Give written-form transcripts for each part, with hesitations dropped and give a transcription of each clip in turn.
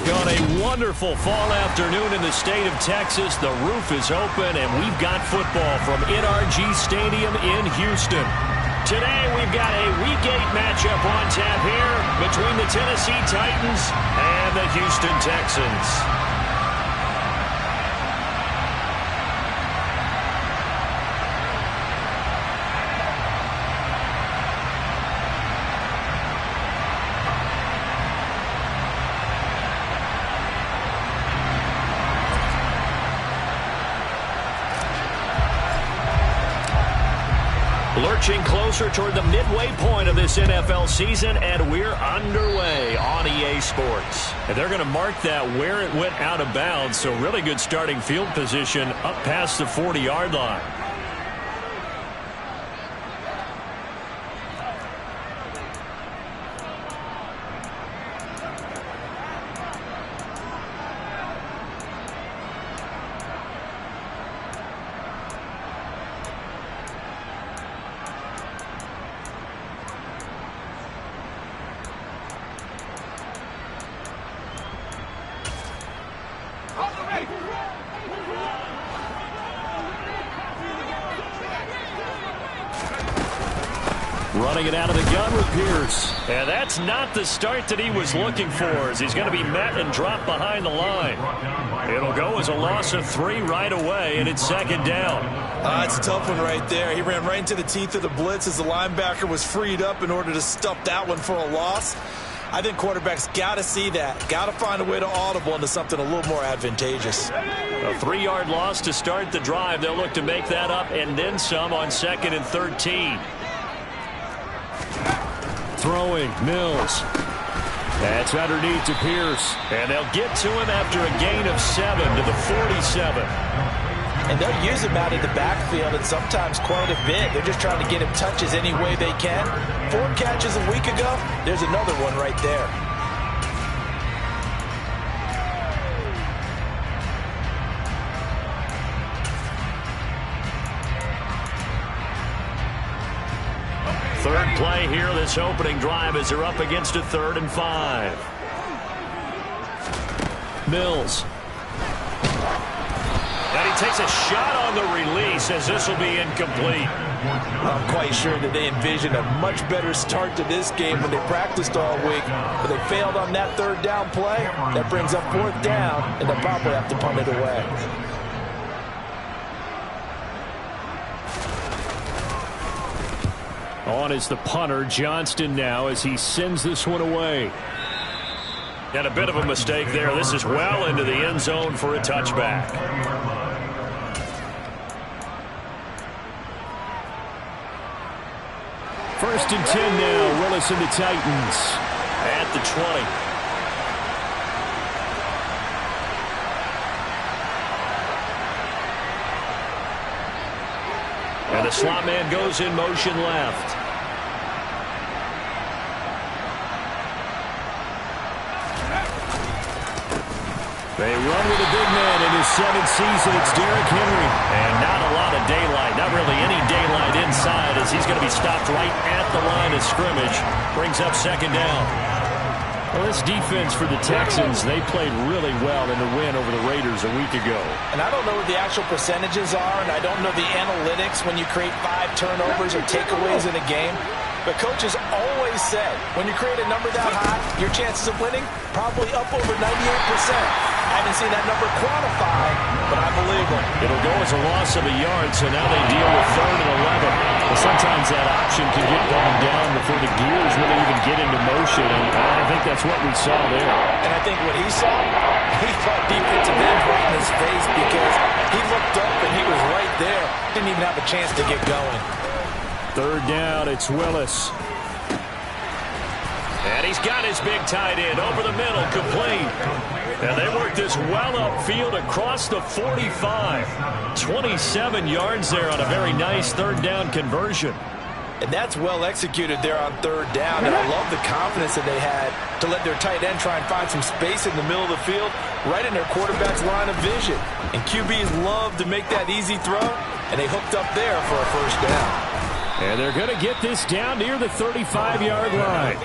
On a wonderful fall afternoon in the state of Texas, the roof is open, and we've got football from NRG Stadium in Houston. Today, we've got a Week 8 matchup on tap here between the Tennessee Titans and the Houston Texans. Lurching closer toward the midway point of this NFL season, and we're underway on EA Sports. And they're going to mark that where it went out of bounds, so really good starting field position up past the 40-yard line. Running it out of the gun with Pierce. And that's not the start that he was looking for, as he's going to be met and dropped behind the line. It'll go as a loss of 3 right away, and it's second down. It's a tough one right there. He ran right into the teeth of the blitz as the linebacker was freed up in order to stuff that one for a loss. I think quarterbacks got to see that. Got to find a way to audible into something a little more advantageous. A 3-yard loss to start the drive. They'll look to make that up and then some on 2nd and 13. Throwing, Mills. That's underneath to Pierce. And they'll get to him after a gain of 7 to the 47. And they'll use him out in the backfield, and sometimes quite a bit. They're just trying to get him touches any way they can. 4 catches a week ago. There's another one right there. Third play here, this opening drive, as they're up against a 3rd and 5. Mills. And he takes a shot on the release, as this will be incomplete. I'm quite sure that they envisioned a much better start to this game when they practiced all week, but they failed on that 3rd down play. That brings up 4th down, and they'll probably have to punt it away. On is the punter, Johnston, now, as he sends this one away. And a bit of a mistake there. This is well into the end zone for a touchback. First and 10 now. Willis and the Titans at the 20. And the slot man goes in motion left. They run with a big man in his 7th season. It's Derrick Henry. And not a lot of daylight. Not really any daylight inside, as he's going to be stopped right at the line of scrimmage. Brings up 2nd down. Well, this defense for the Texans, they played really well in the win over the Raiders a week ago. And I don't know what the actual percentages are, and I don't know the analytics when you create 5 turnovers or takeaways in a game. But coaches always say, when you create a number that high, your chances of winning probably up over 98%. I haven't seen that number quantified, but I believe them. It'll go as a loss of a yard, so now they deal with 3rd and 11. Well, sometimes that option can get bogged down before the gears really even get into motion, and I think that's what we saw there. And I think what he saw, he thought defensive end right in his face, because he looked up and he was right there. Didn't even have a chance to get going. 3rd down, it's Willis. And he's got his big tight end over the middle, complete. And they work this well upfield across the 45. 27 yards there on a very nice 3rd down conversion. And that's well executed there on 3rd down. And I love the confidence that they had to let their tight end try and find some space in the middle of the field, right in their quarterback's line of vision. And QBs love to make that easy throw, and they hooked up there for a 1st down. And they're going to get this down near the 35-yard line.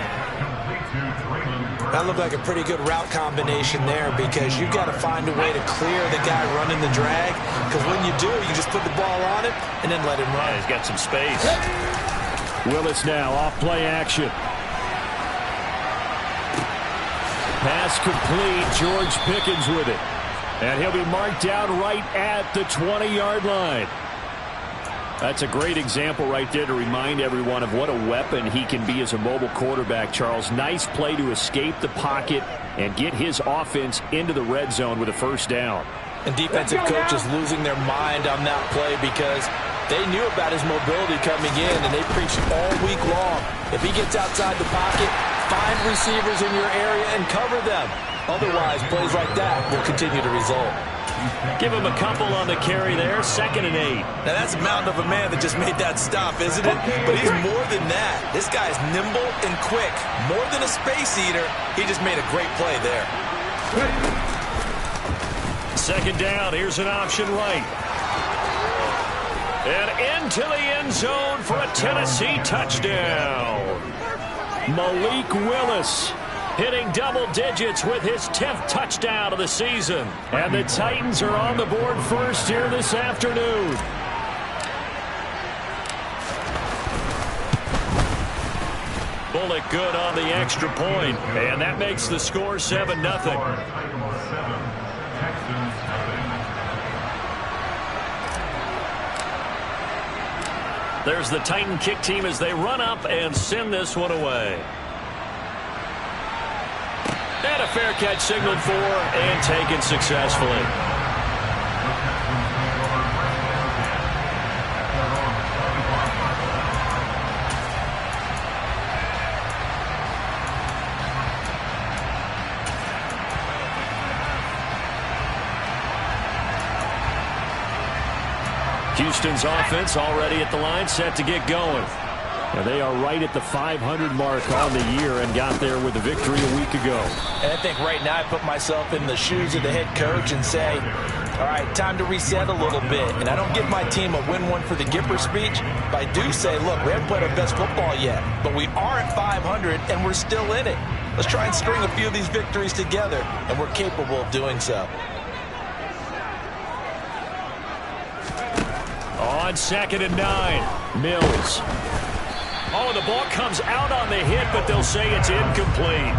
That looked like a pretty good route combination there because you've got to find a way to clear the guy running the drag, because when you do, you just put the ball on it and then let him run. Yeah, he's got some space. Willis now off play action. Pass complete. George Pickens with it. And he'll be marked down right at the 20-yard line. That's a great example right there to remind everyone of what a weapon he can be as a mobile quarterback, Charles. Nice play to escape the pocket and get his offense into the red zone with a first down. And defensive coaches losing their mind on that play because they knew about his mobility coming in, and they preached all week long. If he gets outside the pocket, find receivers in your area and cover them. Otherwise, plays like that will continue to result. Give him a couple on the carry there. 2nd and 8. Now, that's a mountain of a man that just made that stop, isn't it? But he's more than that. This guy's nimble and quick. More than a space eater, he just made a great play there. 2nd down. Here's an option right. And into the end zone for a Tennessee touchdown. Malik Willis hitting double digits with his 10th touchdown of the season. And the Titans are on the board first here this afternoon. Bullock good on the extra point. And that makes the score 7-0. There's the Titan kick team as they run up and send this one away. And a fair catch signaled for and taken successfully. Houston's offense already at the line, set to get going. And they are right at the 500 mark on the year and got there with a victory a week ago. And I think right now I put myself in the shoes of the head coach and say, all right, time to reset a little bit. And I don't give my team a win one for the Gipper speech, but I do say, look, we haven't played our best football yet, but we are at 500 and we're still in it. Let's try and string a few of these victories together, and we're capable of doing so. On 2nd and 9, Mills. Oh, the ball comes out on the hit, but they'll say it's incomplete.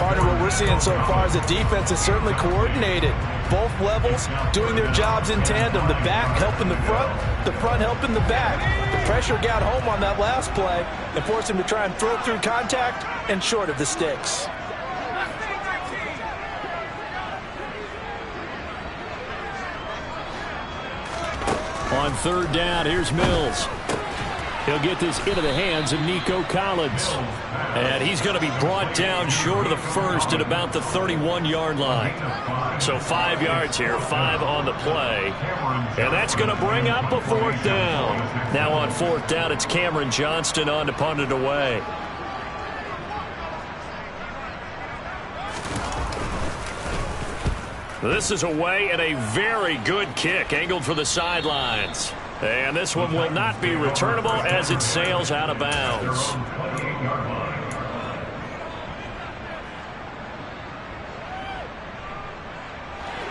Partner, what we're seeing so far is the defense is certainly coordinated. Both levels doing their jobs in tandem. The back helping the front helping the back. The pressure got home on that last play and forced him to try and throw through contact and short of the sticks. On 3rd down, here's Mills. He'll get this into the hands of Nico Collins. And he's going to be brought down short of the first at about the 31-yard line. So 5 yards here, 5 on the play. And that's going to bring up a 4th down. Now on 4th down, it's Cameron Johnston on to punt it away. This is away and a very good kick angled for the sidelines. And this one will not be returnable as it sails out of bounds.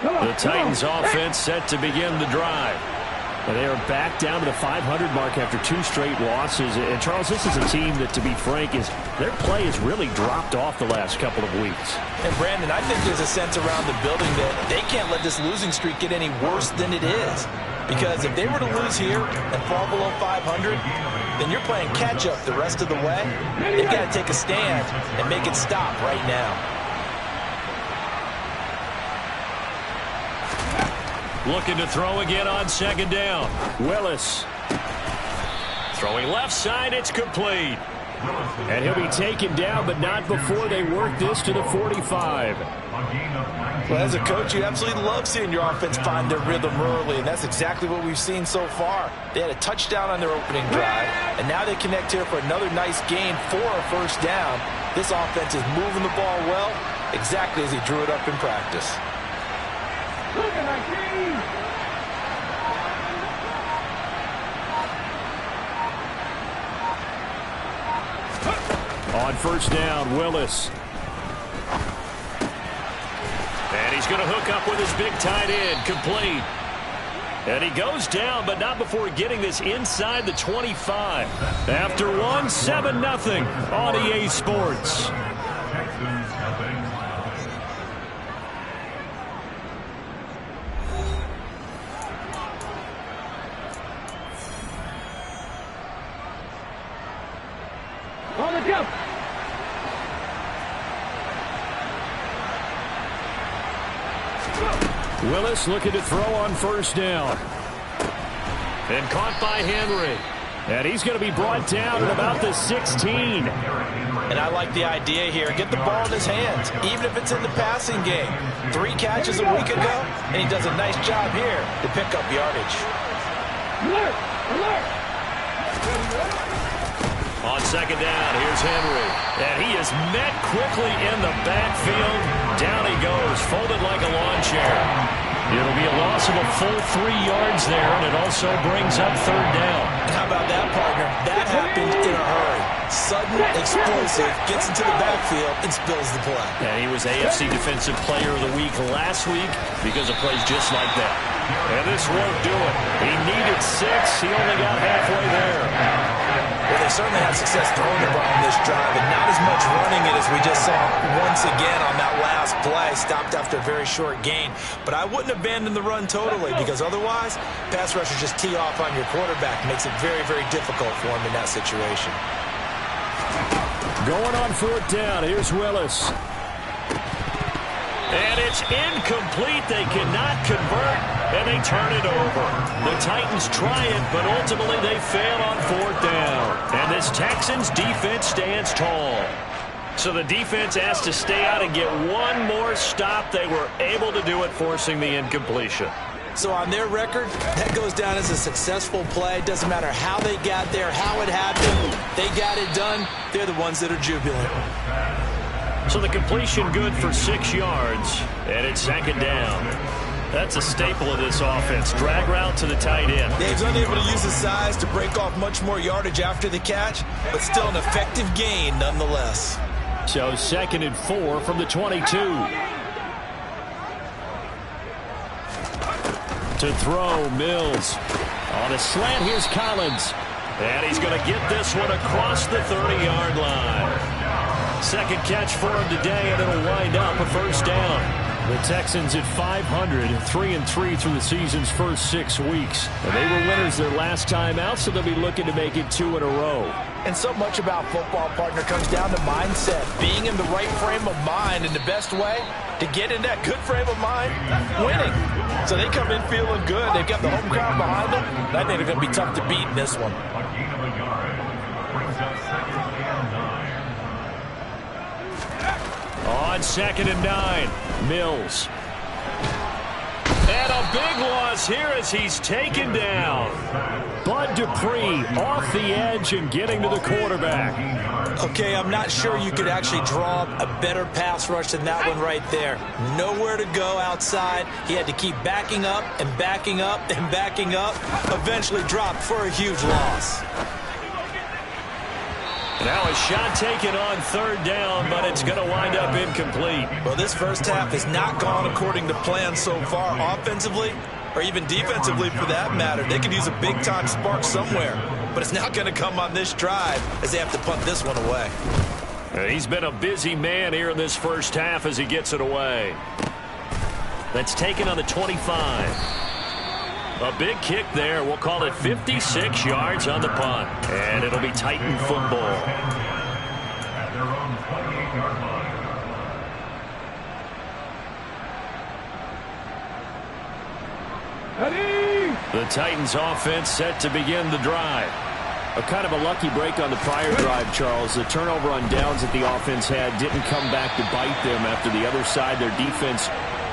The Titans offense set to begin the drive. And they are back down to the 500 mark after 2 straight losses. And, Charles, this is a team that, to be frank, their play has really dropped off the last couple of weeks. And, Brandon, I think there's a sense around the building that they can't let this losing streak get any worse than it is. Because if they were to lose here and fall below 500, then you're playing catch-up the rest of the way. They've got to take a stand and make it stop right now. Looking to throw again on 2nd down. Willis. Throwing left side, it's complete. And he'll be taken down, but not before they work this to the 45. Well, as a coach, you absolutely love seeing your offense find their rhythm early, and that's exactly what we've seen so far. They had a touchdown on their opening drive, and now they connect here for another nice gain for a 1st down. This offense is moving the ball well, exactly as he drew it up in practice. Look at my team! On 1st down, Willis. And he's going to hook up with his big tight end, complete. And he goes down, but not before getting this inside the 25. After one, 7-0 on EA Sports. On the jump. Willis looking to throw on first down. And caught by Henry. And he's going to be brought down at about the 16. And I like the idea here. Get the ball in his hands, even if it's in the passing game. 3 catches a week ago, and he does a nice job here to pick up yardage. Alert! Alert! On second down, here's Henry. And he is met quickly in the backfield. Down he goes, folded like a lawn chair. It'll be a loss of a full 3 yards there, and it also brings up third down. How about that, partner? That happened in a hurry. Sudden, explosive, gets into the backfield, and spills the play. And he was AFC Defensive Player of the Week last week because of plays just like that. And this won't do it. He needed 6. He only got halfway there. Well, they certainly had success throwing the ball on this drive, and not as much running it as we just saw once again on that last play. Stopped after a very short gain. But I wouldn't abandon the run totally, because otherwise, pass rushers just tee off on your quarterback. Makes it very, very difficult for him in that situation. Going on fourth down, here's Willis. And it's incomplete. They cannot convert, and they turn it over. The Titans try it, but ultimately they fail on fourth down. And this Texans defense stands tall. So the defense has to stay out and get one more stop. They were able to do it, forcing the incompletion. So on their record, that goes down as a successful play. Doesn't matter how they got there, how it happened. They got it done. They're the ones that are jubilant. So the completion good for 6 yards, and it's second down. That's a staple of this offense. Drag route to the tight end. Dave's unable to use his size to break off much more yardage after the catch, but still an effective gain nonetheless. So 2nd and 4 from the 22. To throw, Mills. On a slant, here's Collins. And he's going to get this one across the 30-yard line. Second catch for him today, and it'll wind up a first down. The Texans at 500, 3-3 through the season's first 6 weeks. And they were winners their last time out, so they'll be looking to make it 2 in a row. And so much about football, partner, comes down to mindset. Being in the right frame of mind, and the best way to get in that good frame of mind, winning. So they come in feeling good. They've got the home crowd behind them. I think they're going to be tough to beat in this one. On 2nd and 9, Mills. And a big loss here as he's taken down. Bud Dupree off the edge and getting to the quarterback. Okay, I'm not sure you could actually draw up a better pass rush than that one right there. Nowhere to go outside. He had to keep backing up and backing up and backing up. Eventually dropped for a huge loss. Now a shot taken on third down, but it's going to wind up incomplete. Well, this first half has not gone according to plan so far, offensively or even defensively for that matter. They could use a big-time spark somewhere, but it's not going to come on this drive as they have to punt this one away. He's been a busy man here in this first half as he gets it away. That's taken on the 25. A big kick there. We'll call it 56 yards on the punt. And it'll be Titan football. The Titans offense set to begin the drive. A kind of a lucky break on the prior drive, Charles. The turnover on downs that the offense had didn't come back to bite them after the other side. Their defense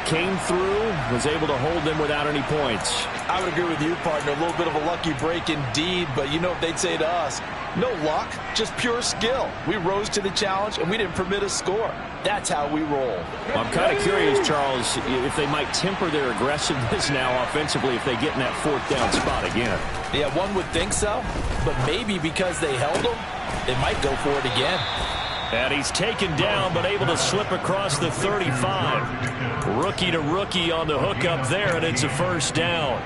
came through, was able to hold them without any points. I would agree with you, partner. A little bit of a lucky break indeed, but you know what they'd say to us? No luck, just pure skill. We rose to the challenge, and we didn't permit a score. That's how we roll. I'm kind of curious, Charles, if they might temper their aggressiveness now offensively if they get in that fourth down spot again. Yeah, one would think so, but maybe because they held them, they might go for it again. And he's taken down, but able to slip across the 35. Rookie to rookie on the hookup there, and it's a first down.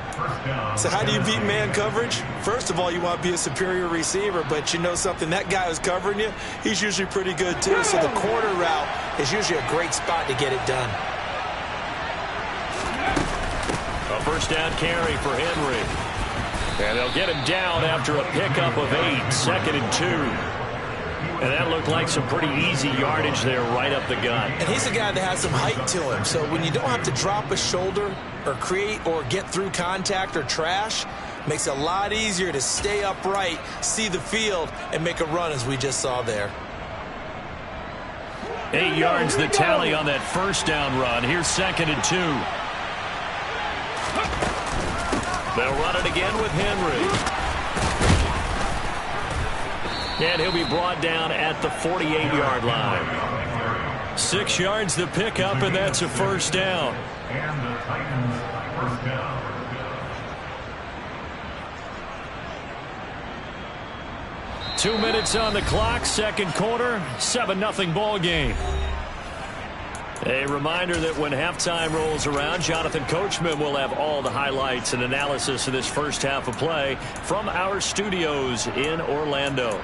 So how do you beat man coverage? First of all, you want to be a superior receiver, but you know something, that guy who's covering you, he's usually pretty good too. So the corner route is usually a great spot to get it done. A first down carry for Henry. And they'll get him down after a pickup of 8, 2nd and 2. And that looked like some pretty easy yardage there right up the gut. And he's a guy that has some height to him. So when you don't have to drop a shoulder or create or get through contact or trash, makes it a lot easier to stay upright, see the field, and make a run as we just saw there. 8 yards the tally on that first down run. Here's 2nd and 2. They'll run it again with Henry. And he'll be brought down at the 48-yard line. 6 yards the pickup, and that's a first down. And the Titans first down. 2 minutes on the clock, second quarter, 7-0 ball game. A reminder that when halftime rolls around, Jonathan Coachman will have all the highlights and analysis of this first half of play from our studios in Orlando.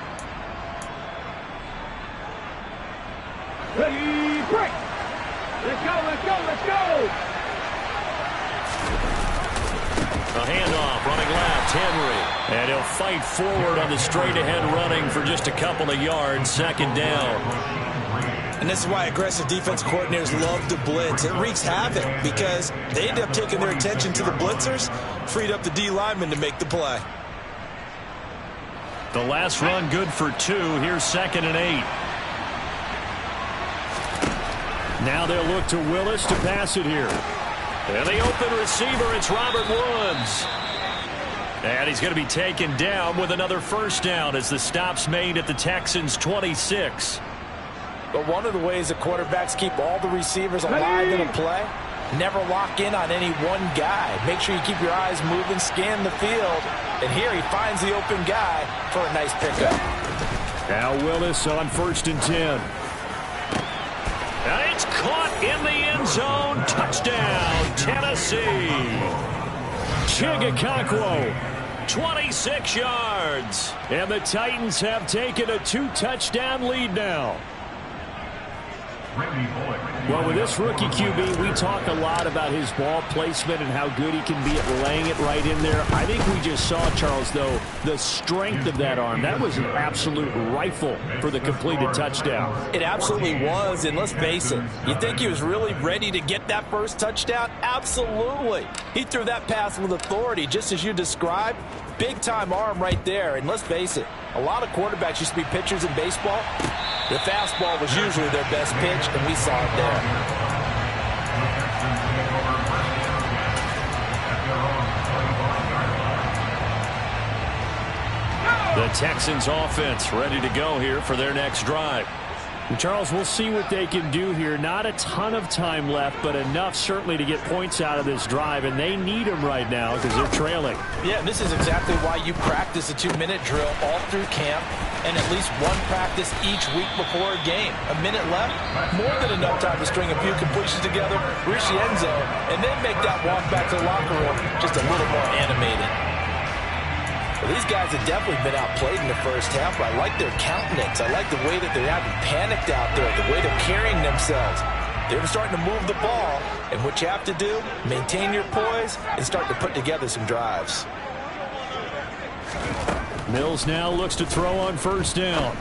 Ready, break! Let's go, let's go, let's go! A handoff, running left, Henry. And he'll fight forward on the straight-ahead running for just a couple of yards, 2nd down. And this is why aggressive defense coordinators love to blitz. It wreaks havoc because they end up taking their attention to the blitzers, freed up the D lineman to make the play. The last run good for 2. Here's 2nd and 8. Now they'll look to Willis to pass it here. And the open receiver, it's Robert Woods. And he's going to be taken down with another first down as the stop's made at the Texans' 26. But one of the ways that quarterbacks keep all the receivers alive in a play, never lock in on any one guy. Make sure you keep your eyes moving, scan the field. And here he finds the open guy for a nice pickup. Now Willis on 1st and 10. And it's caught in the end zone. Touchdown, Tennessee. Chigakakwo, 26 yards. And the Titans have taken a 2-touchdown lead now. Well, with this rookie QB, we talk a lot about his ball placement and how good he can be at laying it right in there. I think we just saw, Charles, though, the strength of that arm. That was an absolute rifle for the completed touchdown. It absolutely was, and let's face it, you think he was really ready to get that first touchdown? Absolutely. He threw that pass with authority, just as you described. Big-time arm right there, and let's face it, a lot of quarterbacks used to be pitchers in baseball. The fastball was usually their best pitch, and we saw it there. The Texans offense ready to go here for their next drive. Charles, we'll see what they can do here. Not a ton of time left, but enough certainly to get points out of this drive, and they need them right now because they're trailing. Yeah, this is exactly why you practice a 2-minute drill all through camp and at least one practice each week before a game. A minute left, more than enough time to string a few completions together, reach the end zone, and then make that walk back to the locker room just a little more animated. Well, these guys have definitely been outplayed in the first half, but I like their countenance. I like the way that they haven't panicked out there, the way they're carrying themselves. They're starting to move the ball, and what you have to do, maintain your poise and start to put together some drives. Mills now looks to throw on 1st down.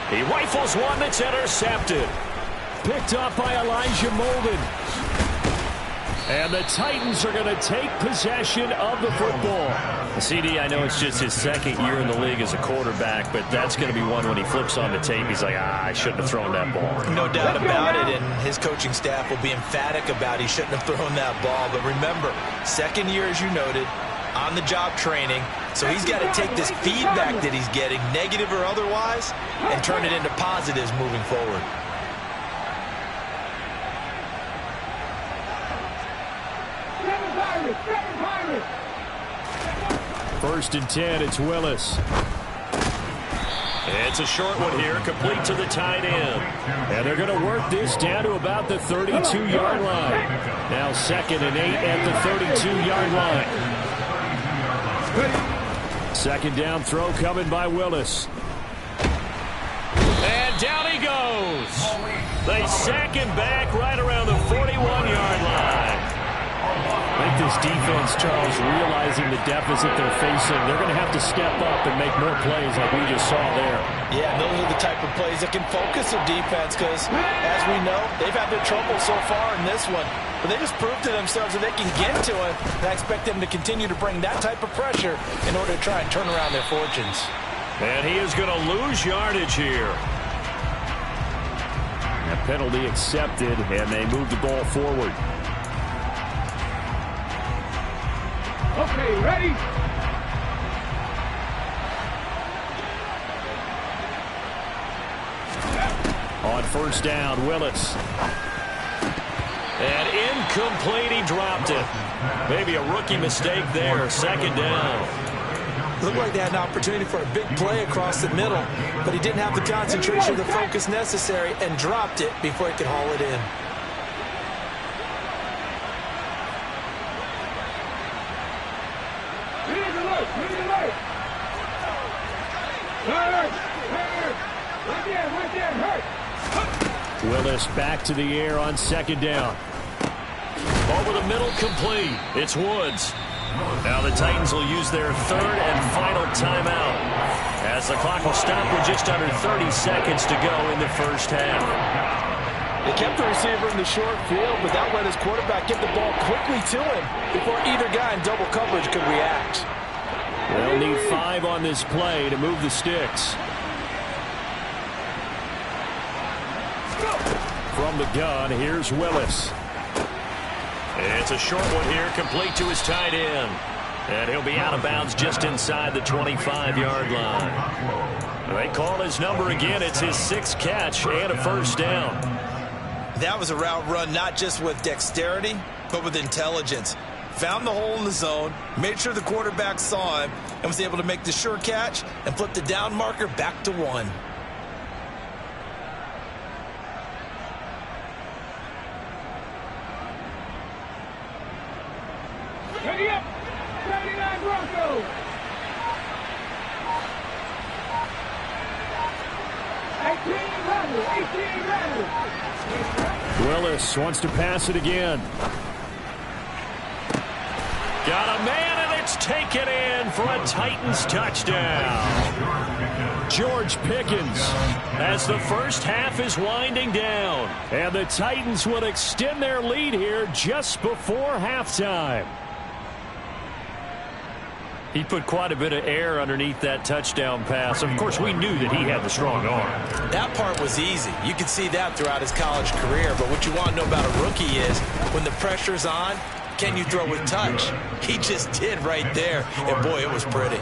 He rifles one that's intercepted. Picked up by Elijah Molden. And the Titans are going to take possession of the football. CD, I know it's just his 2nd year in the league as a quarterback, but that's going to be one when he flips on the tape. He's like, I shouldn't have thrown that ball. No doubt about it, and his coaching staff will be emphatic about he shouldn't have thrown that ball. But remember, 2nd year, as you noted, on-the-job training, so he's got to take this feedback that he's getting, negative or otherwise, and turn it into positives moving forward. First and 10, it's Willis. It's a short one here, complete to the tight end. And they're going to work this down to about the 32-yard line. Now 2nd and 8 at the 32-yard line. Second down throw coming by Willis. And down he goes. They sack him back right around the 41-yard line. I think this defense, Charles, realizing the deficit they're facing, they're going to have to step up and make more plays like we just saw there. Yeah, those are the type of plays that can focus their defense because, as we know, they've had their trouble so far in this one. But they just proved to themselves that they can get to it, and I expect them to continue to bring that type of pressure in order to try and turn around their fortunes. And he is going to lose yardage here. A penalty accepted, and they move the ball forward. Okay, ready? On first down, Willis. And incomplete, he dropped it. Maybe a rookie mistake there, 2nd down. Looked like they had an opportunity for a big play across the middle, but he didn't have the concentration or the focus necessary and dropped it before he could haul it in. Willis back to the air on 2nd down. Over the middle, complete. It's Woods. Now the Titans will use their 3rd and final timeout as the clock will stop with just under 30 seconds to go in the first half. They kept the receiver in the short field, but that let his quarterback get the ball quickly to him before either guy in double coverage could react. They'll need 5 on this play to move the sticks. From the gun, here's Willis. It's a short one here, complete to his tight end. And he'll be out of bounds just inside the 25-yard line. They call his number again. It's his 6th catch and a first down. That was a route run not just with dexterity, but with intelligence. Found the hole in the zone, made sure the quarterback saw him, and was able to make the sure catch and flip the down marker back to 1. Ready up! 79 Broncos! 18 rattle! Willis wants to pass it again. Got a man, and it's taken in for a Titans touchdown. George Pickens as the first half is winding down. And the Titans will extend their lead here just before halftime. He put quite a bit of air underneath that touchdown pass. Of course, we knew that he had the strong arm. That part was easy. You could see that throughout his college career. But what you want to know about a rookie is when the pressure's on, can you throw with touch? He just did right there. And, boy, it was pretty.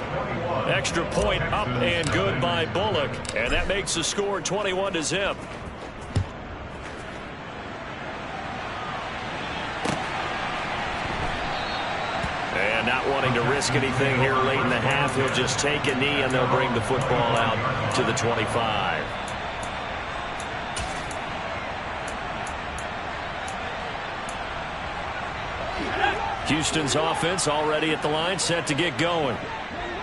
Extra point up and good by Bullock. And that makes the score 21-0. And not wanting to risk anything here late in the half, he'll just take a knee and they'll bring the football out to the 25. Houston's offense already at the line, set to get going.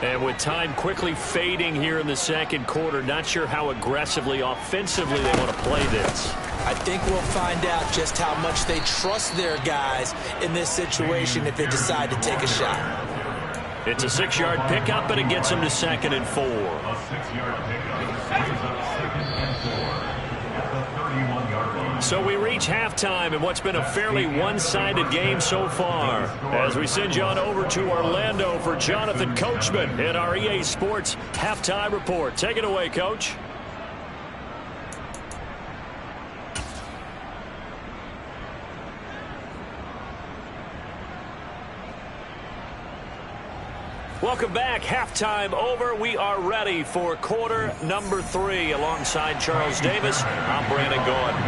And with time quickly fading here in the second quarter, not sure how aggressively, offensively they want to play this. I think we'll find out just how much they trust their guys in this situation if they decide to take a shot. It's a 6-yard pickup, and it gets them to 2nd and 4. A 6-yard pickup. Brings up 2nd and 4 at the 31-yard line. So we reach halftime in what's been a fairly one-sided game so far. As we send you on over to Orlando for Jonathan Coachman in our EA Sports Halftime Report. Take it away, Coach. Welcome back. Halftime over. We are ready for quarter number 3. Alongside Charles Davis, I'm Brandon Gordon.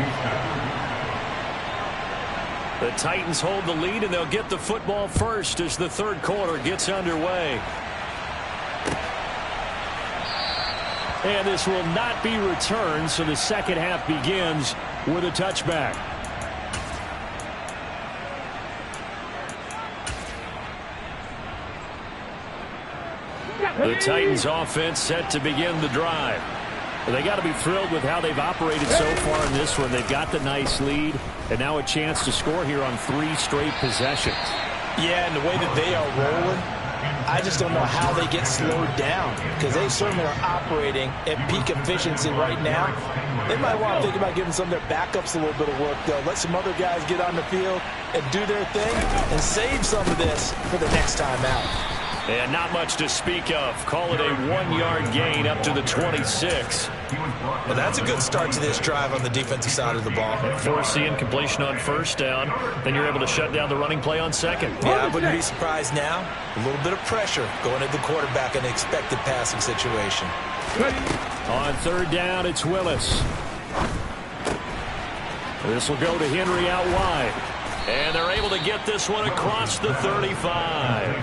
The Titans hold the lead, and they'll get the football first as the third quarter gets underway. And this will not be returned, so the second half begins with a touchback. The Titans offense set to begin the drive. They got to be thrilled with how they've operated so far in this one. They've got the nice lead, and now a chance to score here on 3 straight possessions. Yeah, and the way that they are rolling, I just don't know how they get slowed down, because they certainly are operating at peak efficiency right now. They might want to think about giving some of their backups a little bit of work, though. Let some other guys get on the field and do their thing and save some of this for the next time out. And not much to speak of. Call it a 1-yard gain up to the 26. Well, that's a good start to this drive on the defensive side of the ball. Force the incompletion on first down. Then you're able to shut down the running play on second. Yeah, I wouldn't be surprised now. A little bit of pressure going at the quarterback in an expected passing situation. On third down, it's Willis. This will go to Henry out wide. And they're able to get this one across the 35.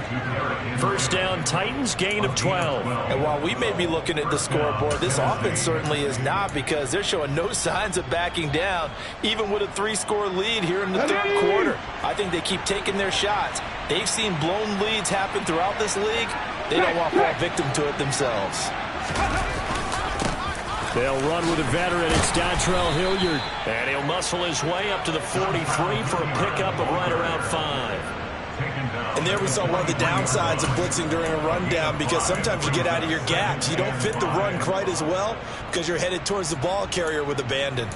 First down, Titans, gain of 12. And while we may be looking at the scoreboard, this offense certainly is not, because they're showing no signs of backing down, even with a 3-score lead here in the third quarter. I think they keep taking their shots. They've seen blown leads happen throughout this league. They don't want to fall victim to it themselves. They'll run with a veteran. It's Dontrell Hilliard. And he'll muscle his way up to the 43 for a pickup of right around 5. And there we saw one of the downsides of blitzing during a rundown, because sometimes you get out of your gaps. You don't fit the run quite as well because you're headed towards the ball carrier with abandon.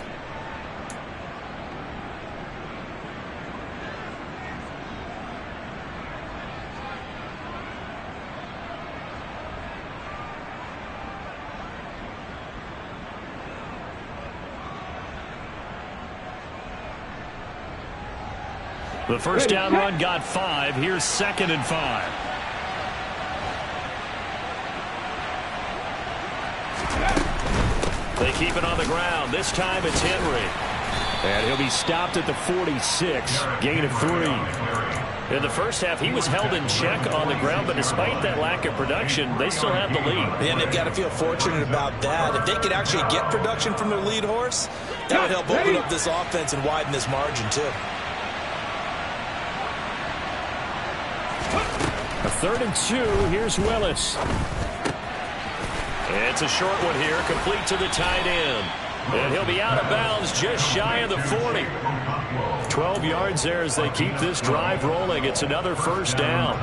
The first down run got 5. Here's 2nd and 5. They keep it on the ground. This time it's Henry. And he'll be stopped at the 46. Gain of 3. In the first half, he was held in check on the ground, but despite that lack of production, they still have the lead. And they've got to feel fortunate about that. If they could actually get production from their lead horse, that would help open up this offense and widen this margin, too. A 3rd and 2. Here's Willis. It's a short one here, complete to the tight end. And he'll be out of bounds just shy of the 40. 12 yards there as they keep this drive rolling. It's another first down.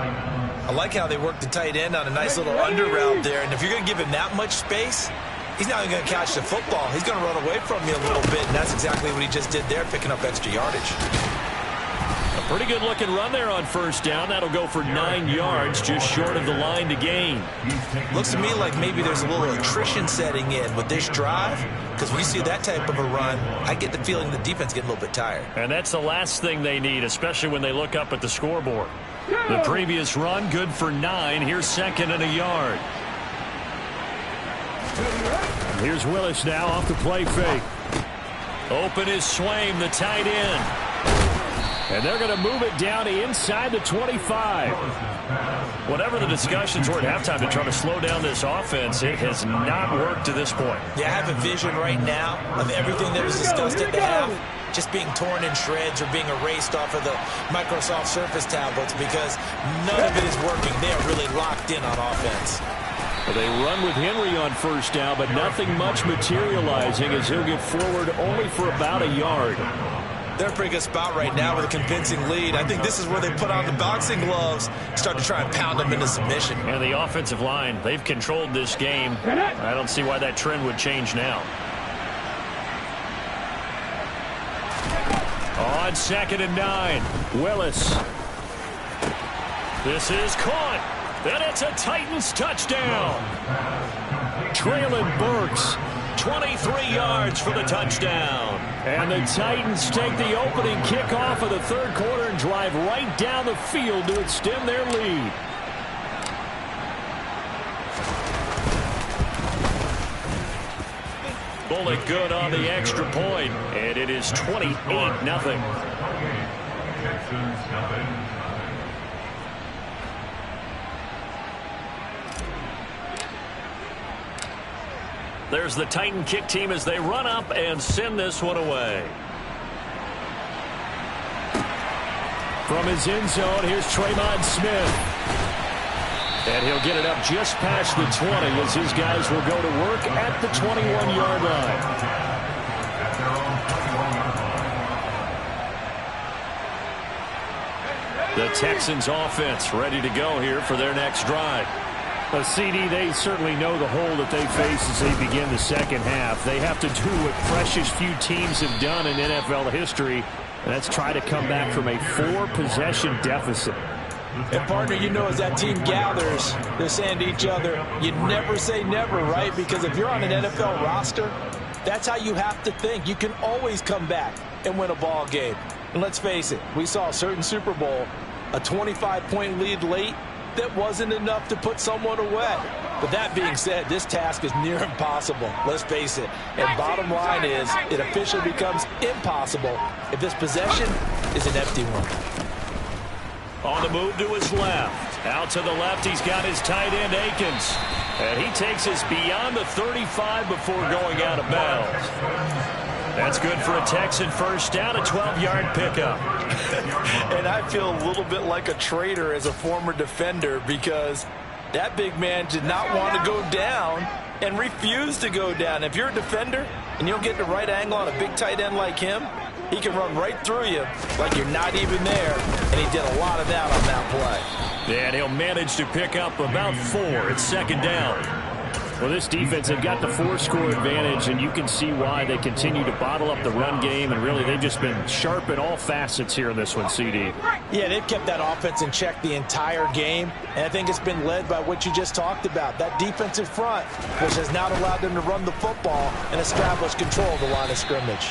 I like how they work the tight end on a nice little under route there. And if you're going to give him that much space, he's not even going to catch the football. He's going to run away from you a little bit, and that's exactly what he just did there, picking up extra yardage. Pretty good looking run there on first down. That'll go for 9 yards, just short of the line to gain. Looks to me like maybe there's a little attrition setting in with this drive, because when you see that type of a run, I get the feeling the defense getting a little bit tired. And that's the last thing they need, especially when they look up at the scoreboard. The previous run, good for 9. Here's 2nd and a yard. Here's Willis now off the play fake. Open is Swaim, the tight end. And they're going to move it down to inside the 25. Whatever the discussions were at halftime to try to slow down this offense, it has not worked to this point. Yeah, I have a vision right now of everything that was discussed at the half just being torn in shreds or being erased off of the Microsoft Surface tablets, because none of it is working. They are really locked in on offense. Well, they run with Henry on first down, but nothing much materializing as he'll get forward only for about a yard. They're in a pretty good spot right now with a convincing lead. I think this is where they put on the boxing gloves, start to try and pound them into submission. And the offensive line, they've controlled this game. I don't see why that trend would change now. On 2nd and 9, Willis. This is caught. And it's a Titans touchdown. Traylon Burks. 23 yards for the touchdown. And the Titans take the opening kickoff of the third quarter and drive right down the field to extend their lead. Bullet good on the extra point, and it is 28-0. Texans nothing. There's the Titan kick team as they run up and send this one away. From his end zone, here's Tremont Smith. And he'll get it up just past the 20 as his guys will go to work at the 21-yard line. The Texans offense ready to go here for their next drive. CD, they certainly know the hole that they face as they begin the second half. They have to do what precious few teams have done in NFL history, and that's try to come back from a 4-possession deficit. And, partner, you know, as that team gathers, they're saying to each other, you never say never, right? Because if you're on an NFL roster, that's how you have to think. You can always come back and win a ball game. And let's face it, we saw a certain Super Bowl, a 25-point lead late, that wasn't enough to put someone away. But that being said, this task is near impossible. Let's face it. And bottom line is, it officially becomes impossible if this possession is an empty one. On the move to his left. Out to the left, he's got his tight end, Akins. And he takes us beyond the 35 before going out of bounds. That's good for a Texan first down, a 12-yard pickup. And I feel a little bit like a traitor as a former defender because that big man did not want to go down and refused to go down. If you're a defender and you don't get the right angle on a big tight end like him, he can run right through you like you're not even there, and he did a lot of that on that play. And he'll manage to pick up about 4. It's second down. Well, this defense, they've got the 4-score advantage, and you can see why they continue to bottle up the run game, and really they've just been sharp in all facets here in this one, CD. Yeah, they've kept that offense in check the entire game, and I think it's been led by what you just talked about, that defensive front, which has not allowed them to run the football and establish control of the line of scrimmage.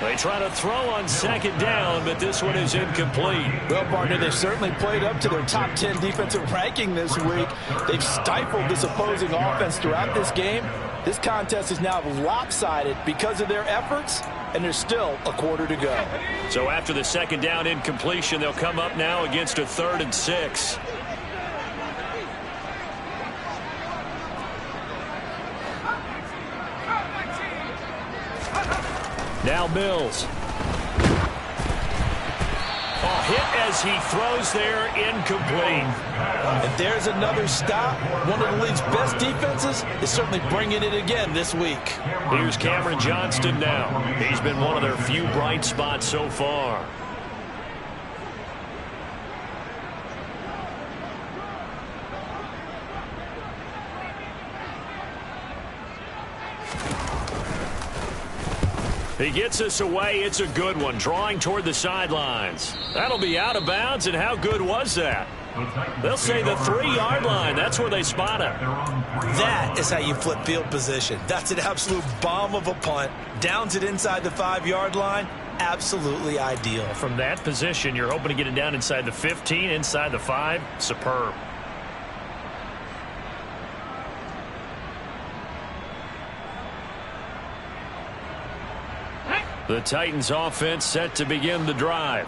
They try to throw on second down, but this one is incomplete. Well, partner, they've certainly played up to their top 10 defensive ranking this week. They've stifled this opposing offense throughout this game. This contest is now lopsided because of their efforts, and there's still a quarter to go. So after the second down incompletion, they'll come up now against a 3rd and 6. Now Mills. Oh, hit as he throws there, incomplete. And there's another stop. One of the league's best defenses is certainly bringing it again this week. Here's Cameron Johnston now. He's been one of their few bright spots so far. He gets us away. It's a good one, drawing toward the sidelines. That'll be out of bounds, and how good was that? They'll say the 3-yard line. That's where they spot him. That is how you flip field position. That's an absolute bomb of a punt. Downs it inside the 5-yard line. Absolutely ideal. From that position, you're hoping to get it down inside the 15, inside the 5. Superb. The Titans offense set to begin the drive.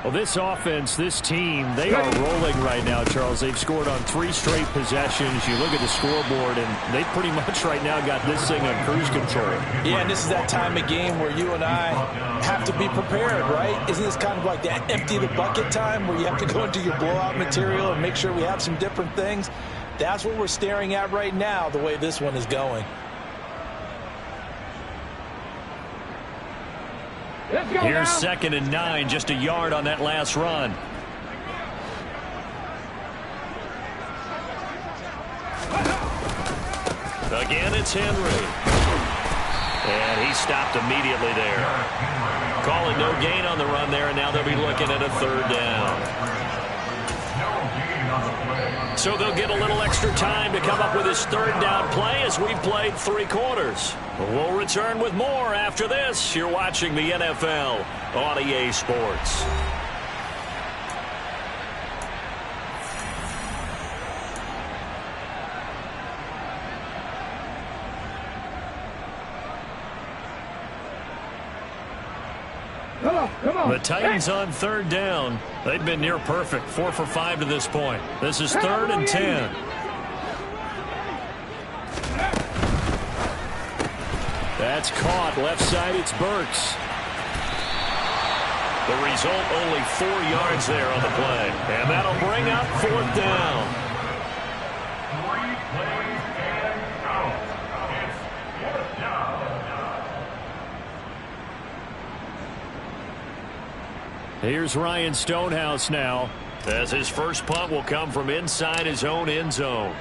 Well, this offense, this team, they are rolling right now, Charles. They've scored on 3 straight possessions. You look at the scoreboard, and they pretty much right now got this thing on cruise control. Yeah, and this is that time of game where you and I have to be prepared, right? Isn't this kind of like that empty the bucket time where you have to go into your blowout material and make sure we have some different things? That's what we're staring at right now, the way this one is going. Here's 2nd and 9, just a yard on that last run. Again, it's Henry. And he stopped immediately there. Calling no gain on the run there, and now they'll be looking at a 3rd down. So they'll get a little extra time to come up with his 3rd down play as we've played 3 quarters. We'll return with more after this. You're watching the NFL on EA Sports. The Titans on 3rd down. They've been near perfect, 4 for 5 to this point. This is 3rd and 10. That's caught. Left side, it's Burks. The result, only 4 yards there on the play. And that'll bring up 4th down. 3 plays and out. It's 4th down. Here's Ryan Stonehouse now, as his first punt will come from inside his own end zone.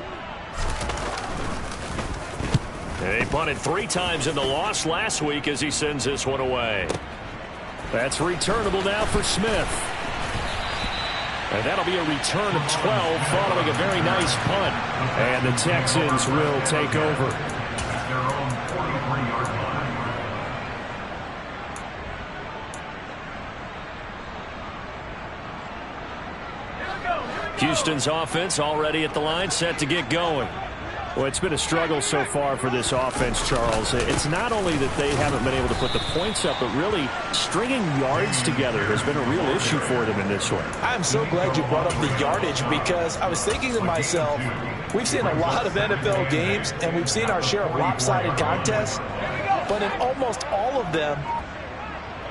And he punted 3 times in the loss last week as he sends this one away. That's returnable now for Smith. And that'll be a return of 12 following a very nice punt. And the Texans will take over. At their own 43-yard line. Houston's offense already at the line, set to get going. Well, it's been a struggle so far for this offense, Charles. It's not only that they haven't been able to put the points up, but really stringing yards together has been a real issue for them in this one. I'm so glad you brought up the yardage, because I was thinking to myself, we've seen a lot of NFL games, and we've seen our share of lopsided contests, but in almost all of them,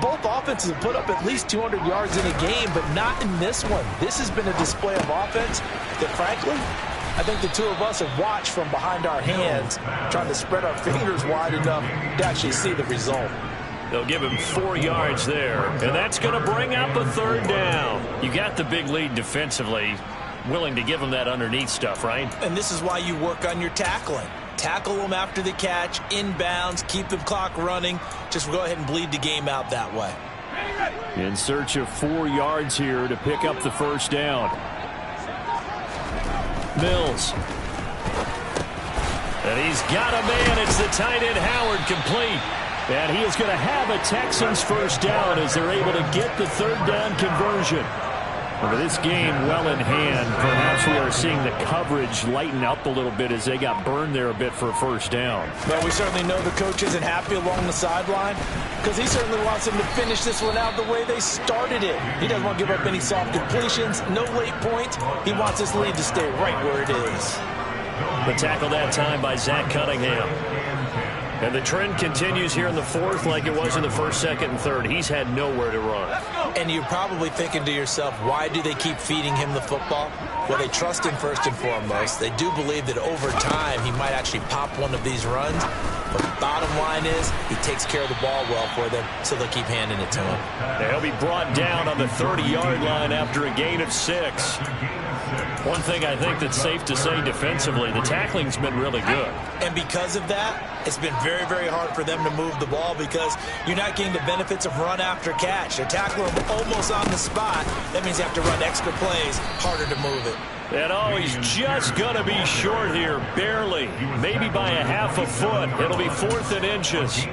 both offenses have put up at least 200 yards in a game, but not in this one. This has been a display of offense that, frankly, I think the two of us have watched from behind our hands, trying to spread our fingers wide enough to actually see the result. They'll give him 4 yards there, and that's going to bring up a 3rd down. You got the big lead defensively, willing to give him that underneath stuff, right? And this is why you work on your tackling. Tackle them after the catch, inbounds, keep the clock running. Just go ahead and bleed the game out that way. In search of 4 yards here to pick up the first down. Mills. And he's got a man. It's the tight end Howard, complete. And he is going to have a Texans first down as they're able to get the 3rd down conversion. With this game well in hand, perhaps we are seeing the coverage lighten up a little bit as they got burned there a bit for a first down. Well, we certainly know the coach isn't happy along the sideline, because he certainly wants them to finish this one out the way they started it. He doesn't want to give up any soft completions, no late points. He wants this lead to stay right where it is. The tackle that time by Zach Cunningham. And the trend continues here in the 4th like it was in the 1st, 2nd, and 3rd. He's had nowhere to run. And you're probably thinking to yourself, why do they keep feeding him the football? Well, they trust him first and foremost. They do believe that over time he might actually pop one of these runs. But the bottom line is he takes care of the ball well for them, so they'll keep handing it to him. They'll be brought down on the 30-yard line after a gain of 6. One thing I think that's safe to say defensively, the tackling's been really good. And because of that, it's been very, very hard for them to move the ball, because you're not getting the benefits of run after catch. They're tackling them almost on the spot. That means you have to run extra plays, harder to move it. And oh, he's just going to be short here, barely, maybe by a half a foot. It'll be 4th and inches.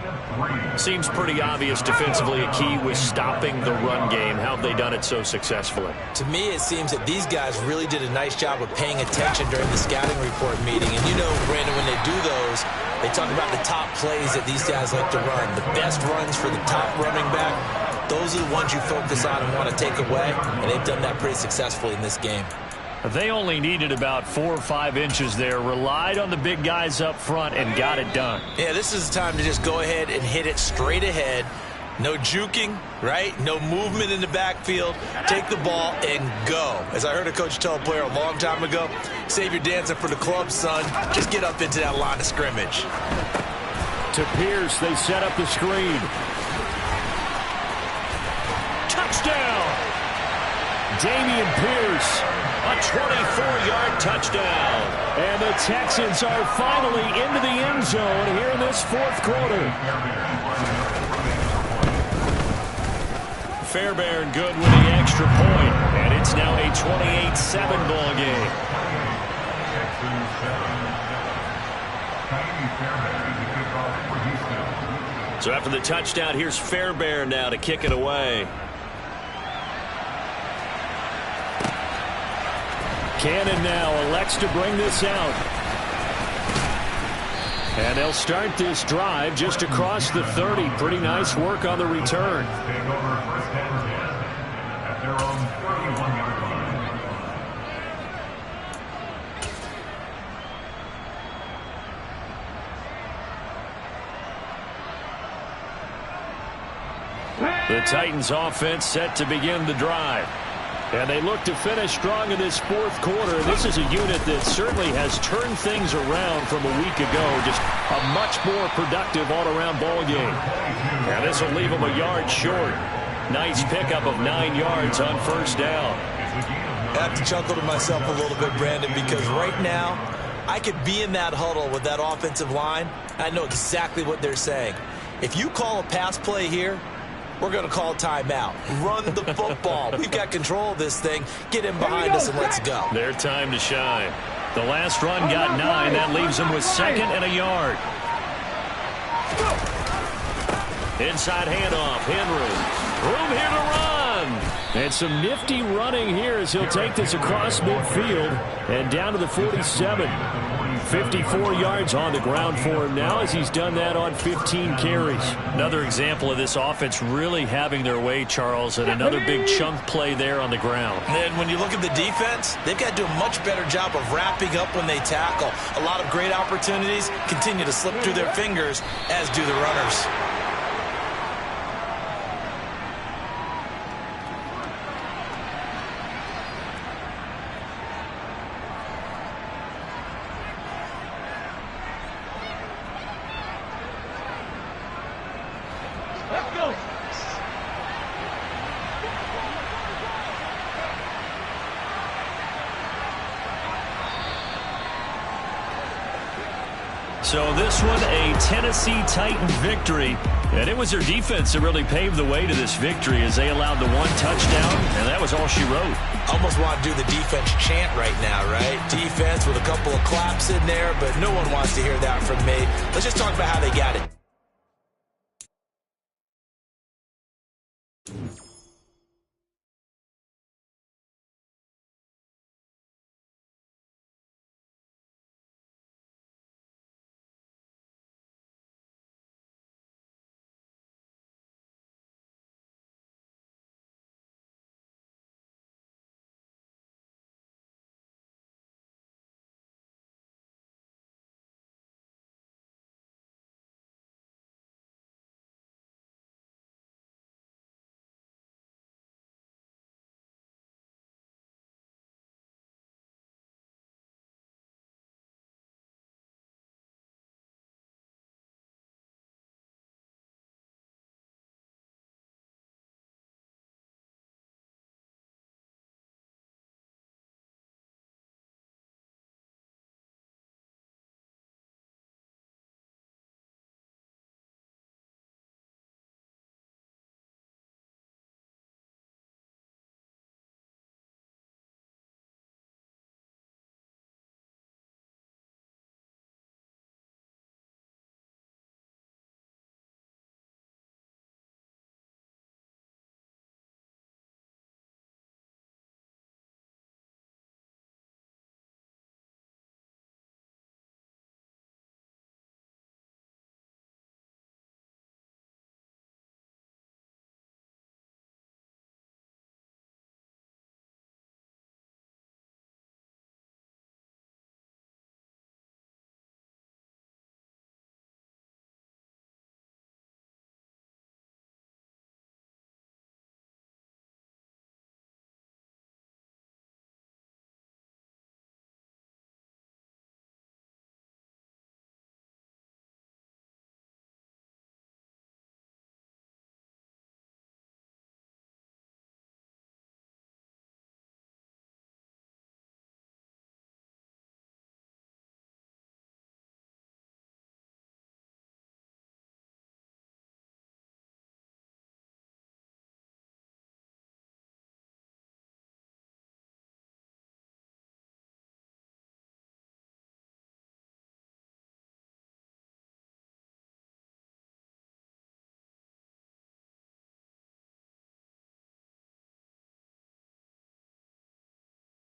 Seems pretty obvious defensively a key was stopping the run game. How have they done it so successfully? To me, it seems that these guys really did a nice job of paying attention during the scouting report meeting. And you know, Brandon, when they do those, they talk about the top plays that these guys like to run. The best runs for the top running back, those are the ones you focus on and want to take away. And they've done that pretty successfully in this game. They only needed about 4 or 5 inches there, relied on the big guys up front, and got it done. Yeah, this is the time to just go ahead and hit it straight ahead. No juking, right? No movement in the backfield. Take the ball and go. As I heard a coach tell a player a long time ago, save your dancing for the club, son. Just get up into that line of scrimmage. To Pierce, they set up the screen. Touchdown! Damian Pierce. A 24-yard touchdown. And the Texans are finally into the end zone here in this 4th quarter. Fairbairn good with the extra point, and it's now a 28-7 ball game. So after the touchdown, here's Fairbairn now to kick it away. Cannon now elects to bring this out. And they'll start this drive just across the 30. Pretty nice work on the return. The Titans offense set to begin the drive. And they look to finish strong in this fourth quarter. This is a unit that certainly has turned things around from a week ago. Just a much more productive all-around ball game. And this will leave them a yard short. Nice pickup of 9 yards on first down. I have to chuckle to myself a little bit, Brandon, because right now I could be in that huddle with that offensive line. I know exactly what they're saying. If you call a pass play here, we're going to call timeout. Run the football. We've got control of this thing. Get in behind us and let's go. Their time to shine. The last run got 9. That leaves them with 2nd and a yard. Inside handoff. Henry. Room here to run. And some nifty running here as he'll take this across midfield and down to the 47. 54 yards on the ground for him now as he's done that on 15 carries. Another example of this offense really having their way, Charles, and another big chunk play there on the ground. And when you look at the defense, they've got to do a much better job of wrapping up when they tackle. A lot of great opportunities continue to slip through their fingers, as do the runners. So this one, a Tennessee Titan victory. And it was their defense that really paved the way to this victory as they allowed the 1 touchdown, and that was all she wrote. Almost want to do the defense chant right now, right? Defense with a couple of claps in there, but no one wants to hear that from me. Let's just talk about how they got it.